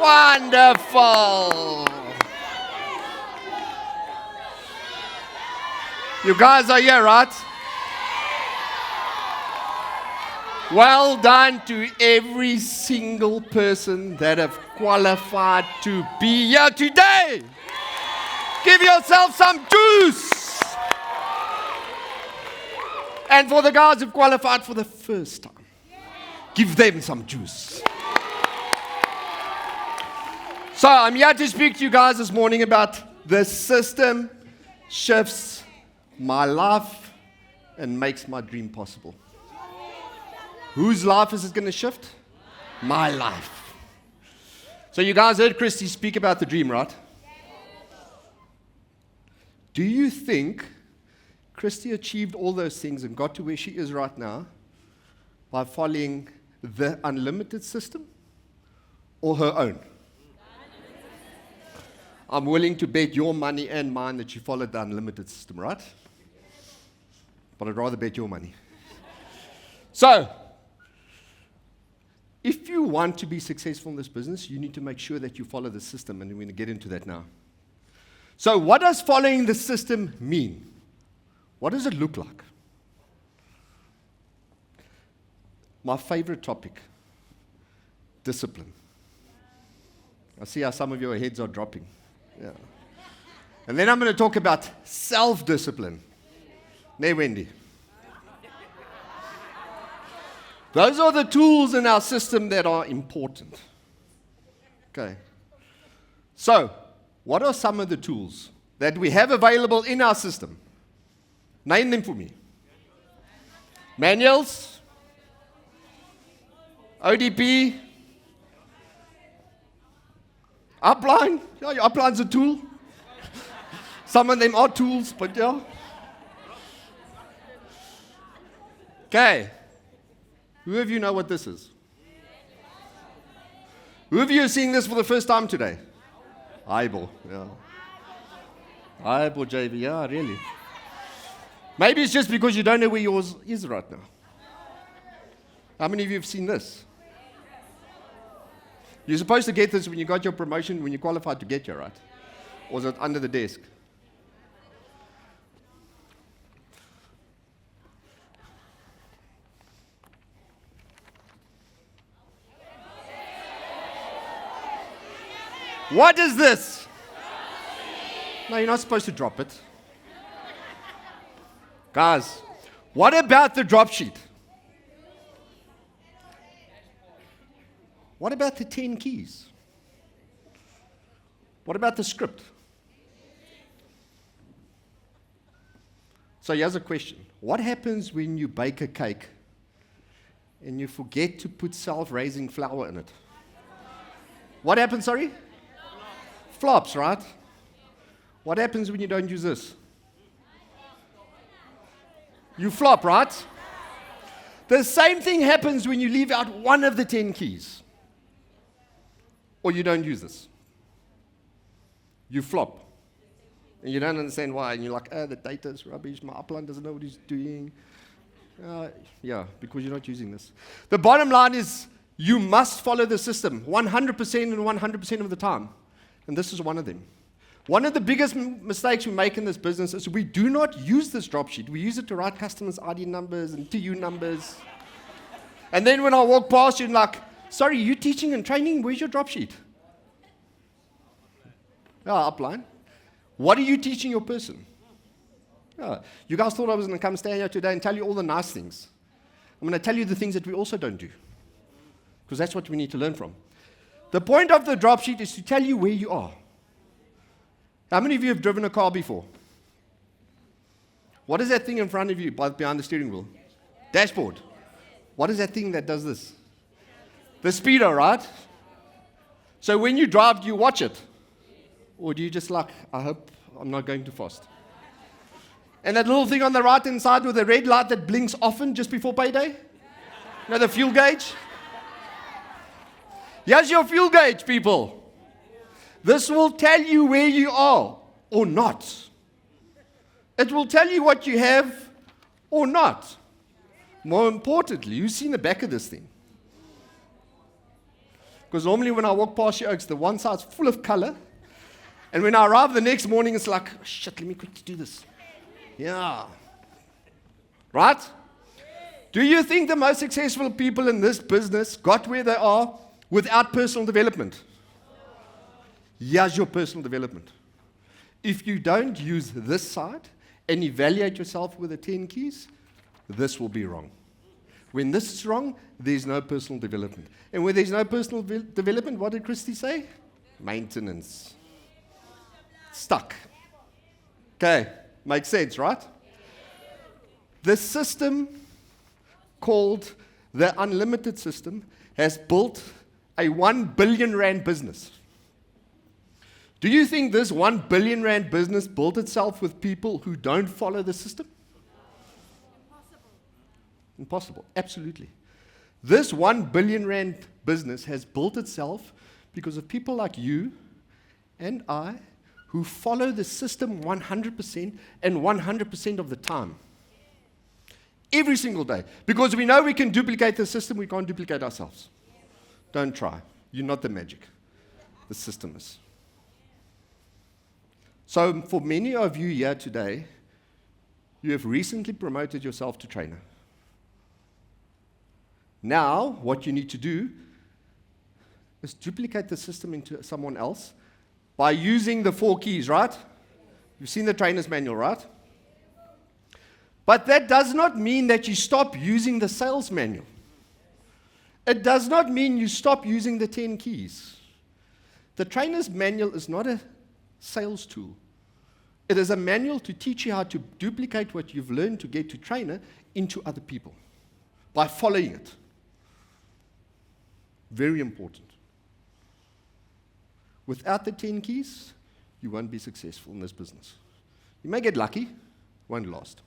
Wonderful. You guys are here, right? Well done to every single person that have qualified to be here today. Give yourself some juice. And for the guys who've qualified for the first time, give them some juice. So I'm here to speak to you guys this morning about the system shifts my life and makes my dream possible. Whose life is it going to shift? My life. So you guys heard Christy speak about the dream, right? Do you think Christy achieved all those things and got to where she is right now by following the unlimited system or her own? I'm willing to bet your money and mine that she followed the unlimited system, right? But I'd rather bet your money. So, if you want to be successful in this business, you need to make sure that you follow the system, and we're going to get into that now. So, what does following the system mean? What does it look like? My favorite topic, discipline. I see how some of your heads are dropping. Yeah. And then I'm going to talk about self-discipline. Nee, Wendy. Those are the tools in our system that are important. Okay. So, what are some of the tools that we have available in our system? Name them for me. Manuals, ODP, upline. Yeah, your upline's a tool. Some of them are tools, but yeah. Okay. Who of you know what this is? Who of you are seeing this for the first time today? Eyeball, yeah. Eyeball, JV, yeah, really. Maybe it's just because you don't know where yours is right now. How many of you have seen this? You're supposed to get this when you got your promotion, when you qualified to get here, right? Or is it under the desk? What is this? No, you're not supposed to drop it. Guys, what about the drop sheet? What about the 10 keys? What about the script? So here's a question. What happens when you bake a cake and you forget to put self-raising flour in it? What happens, sorry? Flops, right? What happens when you don't use this? You flop, right? The same thing happens when you leave out one of the 10 keys. Or you don't use this. You flop. And you don't understand why. And you're like, the data is rubbish. My upline doesn't know what he's doing. Yeah, because you're not using this. The bottom line is you must follow the system 100% and 100% of the time. And this is one of them. One of the biggest mistakes we make in this business is we do not use this drop sheet. We use it to write customers' ID numbers and TU numbers. And then when I walk past you, I'm like, sorry, you teaching and training? Where's your drop sheet? Upline. What are you teaching your person? You guys thought I was going to come stand here today and tell you all the nice things. I'm going to tell you the things that we also don't do. Because that's what we need to learn from. The point of the drop sheet is to tell you where you are. How many of you have driven a car before? What is that thing in front of you behind the steering wheel? Dashboard. What is that thing that does this? The speedo, right? So when you drive, do you watch it? Or do you just like, I hope I'm not going too fast? And that little thing on the right-hand side with the red light that blinks often just before payday? You know, the fuel gauge? Here's your fuel gauge, people. This will tell you where you are or not. It will tell you what you have or not. More importantly, you've seen the back of this thing. Because normally when I walk past your oaks, the one side's full of color. And when I arrive the next morning, it's like, shit, let me quickly do this. Yeah. Right? Do you think the most successful people in this business got where they are without personal development? Here's your personal development. If you don't use this side and evaluate yourself with the 10 keys, this will be wrong. When this is wrong, there's no personal development. And when there's no personal development, what did Christy say? Maintenance. Stuck. Okay, makes sense, right? The system called the unlimited system has built a 1 billion rand business. Do you think this 1 billion rand business built itself with people who don't follow the system? Impossible, absolutely. This 1 billion rand business has built itself because of people like you and I who follow the system 100% and 100% of the time. Every single day. Because we know we can duplicate the system, we can't duplicate ourselves. Don't try. You're not the magic. The system is. So for many of you here today, you have recently promoted yourself to trainer. Now, what you need to do is duplicate the system into someone else by using the 4 keys, right? You've seen the trainer's manual, right? But that does not mean that you stop using the sales manual. It does not mean you stop using the 10 keys. The trainer's manual is not a sales tool. It is a manual to teach you how to duplicate what you've learned to get to trainer into other people by following it. Very important. Without the 10 keys, you won't be successful in this business. You may get lucky, won't last.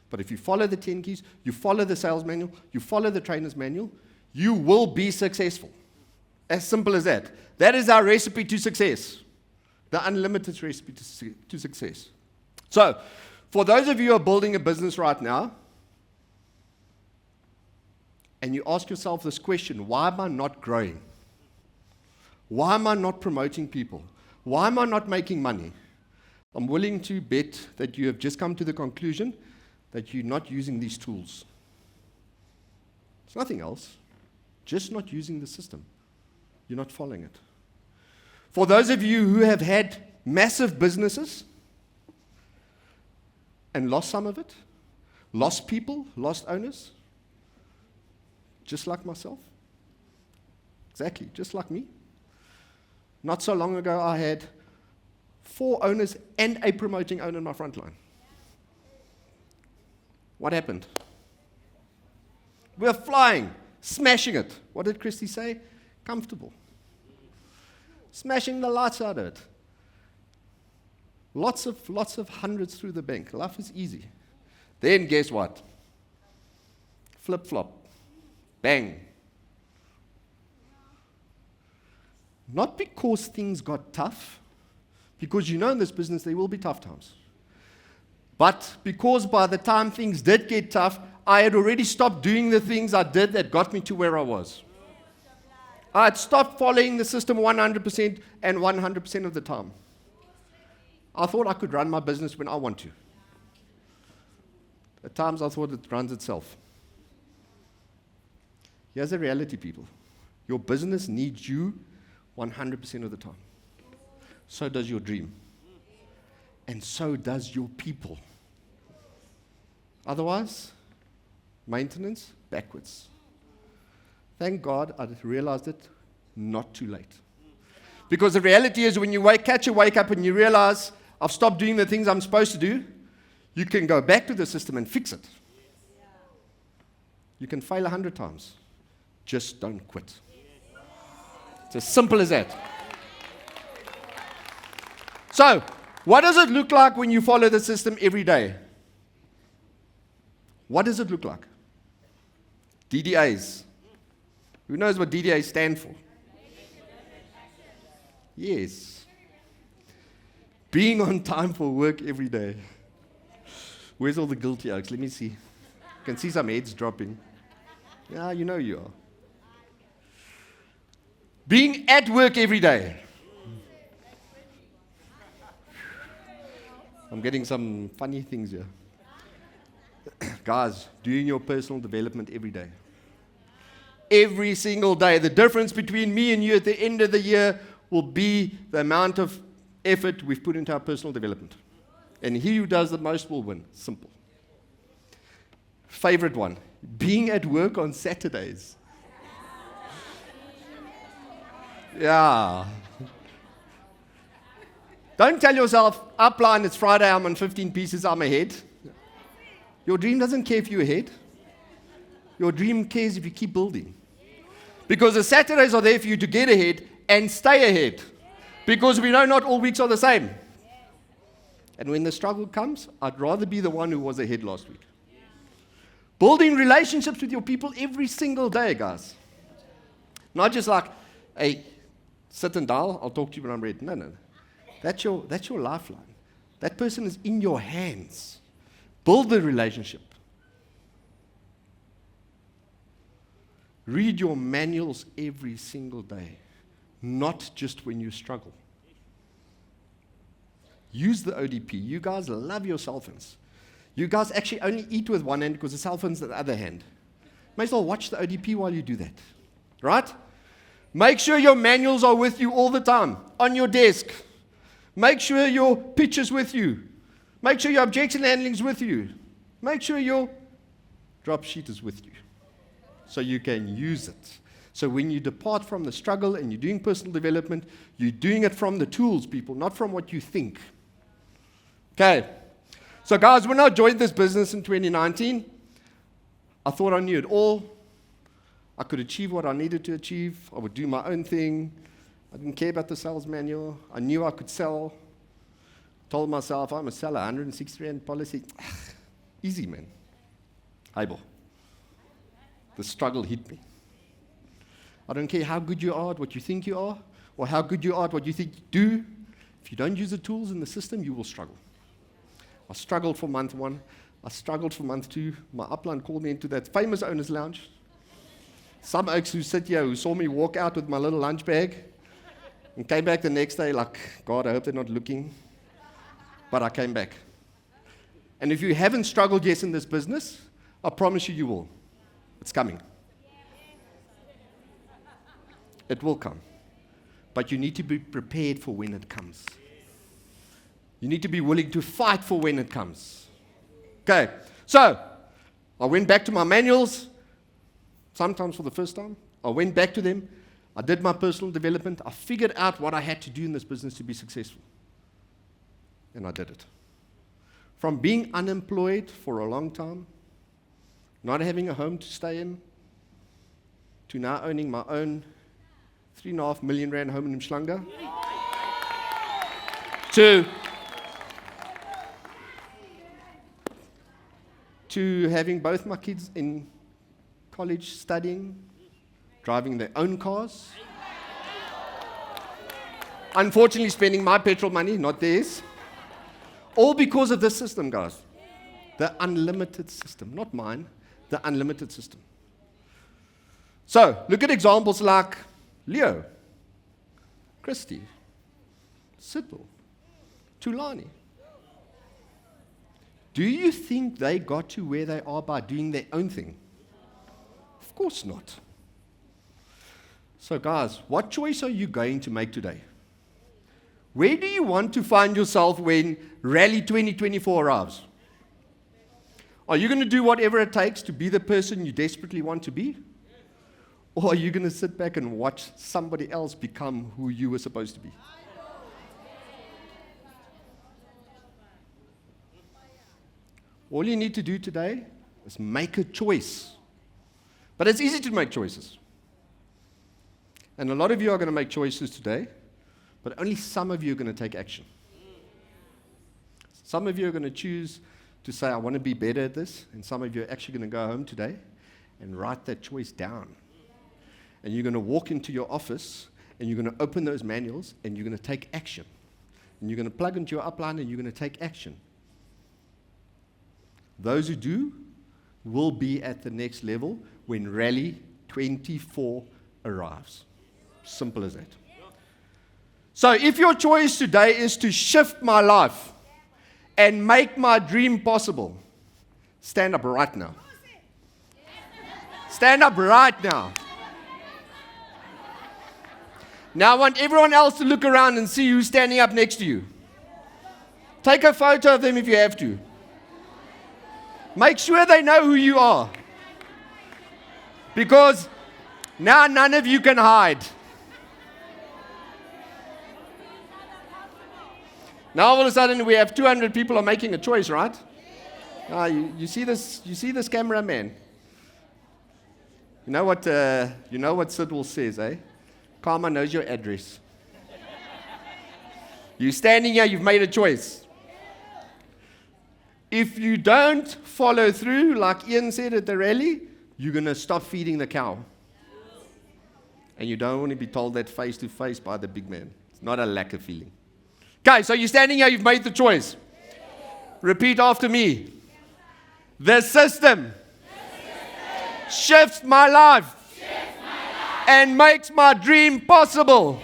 But if you follow the 10 keys, you follow the sales manual, you follow the trainer's manual, you will be successful. As simple as that. That is our recipe to success. The unlimited recipe to success. So, for those of you who are building a business right now, and you ask yourself this question, why am I not growing? Why am I not promoting people? Why am I not making money? I'm willing to bet that you have just come to the conclusion that you're not using these tools. It's nothing else. Just not using the system. You're not following it. For those of you who have had massive businesses and lost some of it, lost people, lost owners, just like myself. Exactly, just like me. Not so long ago, I had 4 owners and a promoting owner in my front line. What happened? We're flying, smashing it. What did Christy say? Comfortable. Smashing the lights out of it. Lots of hundreds through the bank. Life is easy. Then guess what? Flip-flop. Bang. Not because things got tough, because you know in this business there will be tough times. But because by the time things did get tough, I had already stopped doing the things I did that got me to where I was. I had stopped following the system 100% and 100% of the time. I thought I could run my business when I want to. At times I thought it runs itself. Here's the reality, people. Your business needs you 100% of the time. So does your dream. And so does your people. Otherwise, maintenance, backwards. Thank God I realized it not too late. Because the reality is when you wake up and you realize, I've stopped doing the things I'm supposed to do, you can go back to the system and fix it. You can fail 100 times. Just don't quit. It's as simple as that. So, what does it look like when you follow the system every day? What does it look like? DDAs. Who knows what DDAs stand for? Yes. Being on time for work every day. Where's all the guilty oaks? Let me see. I can see some heads dropping. Yeah, you know you are. Being at work every day. I'm getting some funny things here. Guys, doing your personal development every day. Every single day. The difference between me and you at the end of the year will be the amount of effort we've put into our personal development. And he who does the most will win. Simple. Favorite one. Being at work on Saturdays. Yeah. Don't tell yourself, upline, it's Friday, I'm on 15 pieces, I'm ahead. Your dream doesn't care if you're ahead. Your dream cares if you keep building. Because the Saturdays are there for you to get ahead and stay ahead. Because we know not all weeks are the same. And when the struggle comes, I'd rather be the one who was ahead last week. Building relationships with your people every single day, guys. Not just like, hey, sit and dial, I'll talk to you when I'm ready. No. That's your lifeline. That person is in your hands. Build the relationship. Read your manuals every single day, not just when you struggle. Use the ODP. You guys love your cell phones. You guys actually only eat with one hand because the cell phone's the other hand. May as well watch the ODP while you do that. Right? Make sure your manuals are with you all the time, on your desk. Make sure your picture's with you. Make sure your objection handling's with you. Make sure your drop sheet is with you so you can use it. So when you depart from the struggle and you're doing personal development, you're doing it from the tools, people, not from what you think. Okay. So guys, when I joined this business in 2019, I thought I knew it all. I could achieve what I needed to achieve. I would do my own thing. I didn't care about the sales manual. I knew I could sell. Told myself, I'm a seller, 160 Rand policy. Easy, man. Highball. The struggle hit me. I don't care how good you are at what you think you are, or how good you are at what you think you do. If you don't use the tools in the system, you will struggle. I struggled for month 1. I struggled for month 2. My upline called me into that famous owner's lounge. Some oaks who sit here who saw me walk out with my little lunch bag and came back the next day like, God, I hope they're not looking. But I came back. And if you haven't struggled yet in this business, I promise you, you will. It's coming. It will come. But you need to be prepared for when it comes. You need to be willing to fight for when it comes. Okay, so I went back to my manuals, sometimes for the first time. I went back to them. I did my personal development. I figured out what I had to do in this business to be successful. And I did it. From being unemployed for a long time, not having a home to stay in, to now owning my own 3.5 million Rand home in Mshlanga, to having both my kids in college studying, driving their own cars. Unfortunately, spending my petrol money, not theirs. All because of this system, guys. The unlimited system, not mine, the unlimited system. So, look at examples like Leo, Christy, Sybil, Tulani. Do you think they got to where they are by doing their own thing? Of course not. So guys, what choice are you going to make today? Where do you want to find yourself when Rally 2024 arrives? Are you going to do whatever it takes to be the person you desperately want to be? Or are you going to sit back and watch somebody else become who you were supposed to be? All you need to do today is make a choice. But it's easy to make choices. And a lot of you are going to make choices today, but only some of you are going to take action. Some of you are going to choose to say, I want to be better at this, and some of you are actually going to go home today and write that choice down. And you're going to walk into your office, and you're going to open those manuals, and you're going to take action. And you're going to plug into your upline, and you're going to take action. Those who do will be at the next level when Rally 24 arrives. Simple as that. So if your choice today is to shift my life and make my dream possible, stand up right now. Stand up right now. Now I want everyone else to look around and see who's standing up next to you. Take a photo of them if you have to. Make sure they know who you are. Because now none of you can hide. Now all of a sudden we have 200 people are making a choice, right? You see this cameraman. You know what Sidwell says, eh? Karma knows your address. You're standing here, you've made a choice. If you don't follow through, like Ian said at the rally, you're going to stop feeding the cow. And you don't want to be told that face to face by the big man. It's not a lack of feeling. Okay, so you're standing here, you've made the choice. Repeat after me. The system shifts my life and makes my dream possible.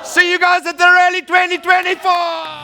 See you guys at the rally 2024.